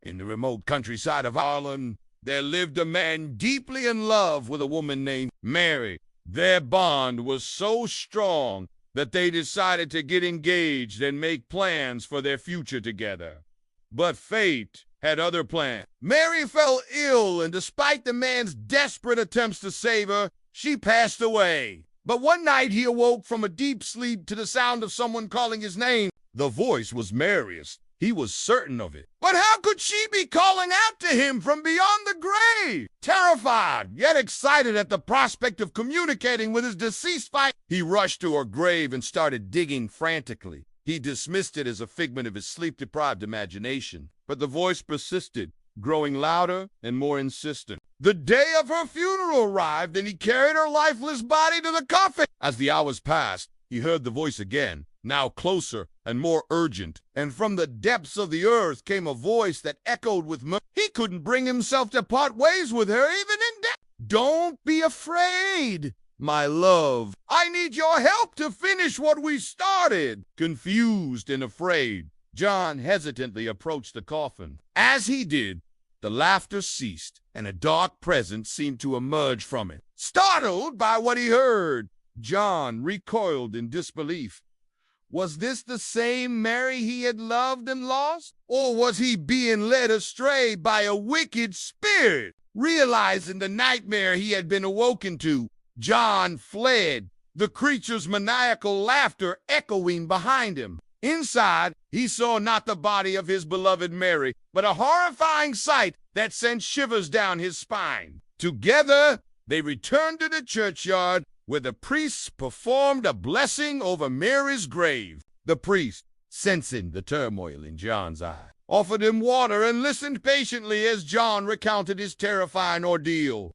In the remote countryside of Ireland, there lived a man deeply in love with a woman named Mary. Their bond was so strong that they decided to get engaged and make plans for their future together. But fate had other plans. Mary fell ill, and despite the man's desperate attempts to save her, she passed away. But one night he awoke from a deep sleep to the sound of someone calling his name. The voice was Mary's. He was certain of it. But how could she be calling out to him from beyond the grave? Terrified, yet excited at the prospect of communicating with his deceased wife, he rushed to her grave and started digging frantically. He dismissed it as a figment of his sleep-deprived imagination, but the voice persisted, growing louder and more insistent. The day of her funeral arrived, and he carried her lifeless body to the coffin. As the hours passed, he heard the voice again, now closer and more urgent, and from the depths of the earth came a voice that echoed with mirth. He couldn't bring himself to part ways with her even in death. Don't be afraid, my love. I need your help to finish what we started. Confused and afraid, John hesitantly approached the coffin. As he did, the laughter ceased, and a dark presence seemed to emerge from it. Startled by what he heard, John recoiled in disbelief. Was this the same Mary he had loved and lost? Or was he being led astray by a wicked spirit? Realizing the nightmare he had been awoken to, John fled, the creature's maniacal laughter echoing behind him. Inside, he saw not the body of his beloved Mary, but a horrifying sight that sent shivers down his spine. Together, they returned to the churchyard, where the priests performed a blessing over Mary's grave. The priest, sensing the turmoil in John's eye, offered him water and listened patiently as John recounted his terrifying ordeal.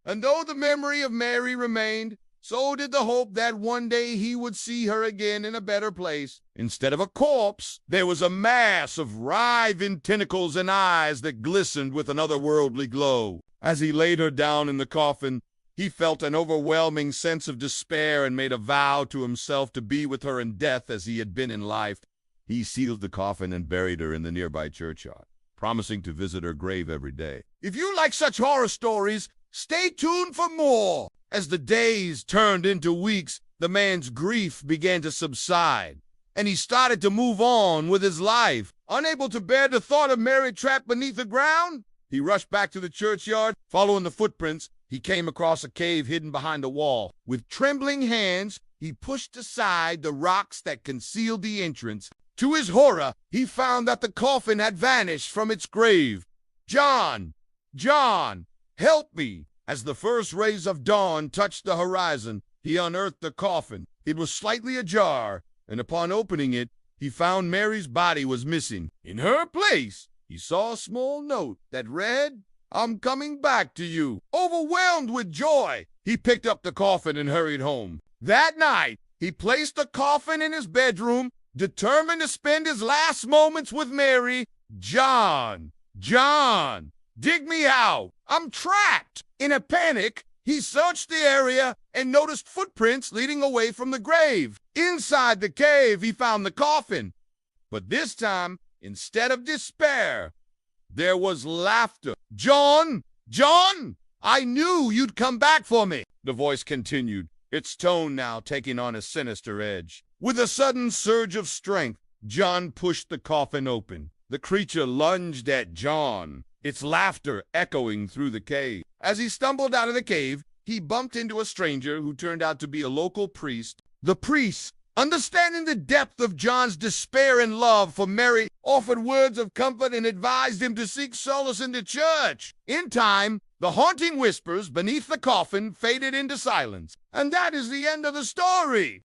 And though the memory of Mary remained, so did the hope that one day he would see her again in a better place. Instead of a corpse, there was a mass of writhing tentacles and eyes that glistened with an otherworldly glow. As he laid her down in the coffin, he felt an overwhelming sense of despair and made a vow to himself to be with her in death as he had been in life. He sealed the coffin and buried her in the nearby churchyard, promising to visit her grave every day. If you like such horror stories, stay tuned for more. As the days turned into weeks, the man's grief began to subside, and he started to move on with his life. Unable to bear the thought of Mary trapped beneath the ground, he rushed back to the churchyard. Following the footprints, he came across a cave hidden behind a wall. With trembling hands, he pushed aside the rocks that concealed the entrance. To his horror, he found that the coffin had vanished from its grave. John, help me! As the first rays of dawn touched the horizon, he unearthed the coffin. It was slightly ajar, and upon opening it, he found Mary's body was missing. In her place, he saw a small note that read, "I'm coming back to you." Overwhelmed with joy, he picked up the coffin and hurried home. That night, he placed the coffin in his bedroom, determined to spend his last moments with Mary. John, dig me out. I'm trapped. In a panic, he searched the area and noticed footprints leading away from the grave. Inside the cave, he found the coffin. But this time, instead of despair, there was laughter. John, I knew you'd come back for me, the voice continued, its tone now taking on a sinister edge. With a sudden surge of strength, John pushed the coffin open. The creature lunged at John, its laughter echoing through the cave. As he stumbled out of the cave, he bumped into a stranger who turned out to be a local priest. The priest, understanding the depth of John's despair and love for Mary, offered words of comfort and advised him to seek solace in the church. In time, the haunting whispers beneath the coffin faded into silence. And that is the end of the story.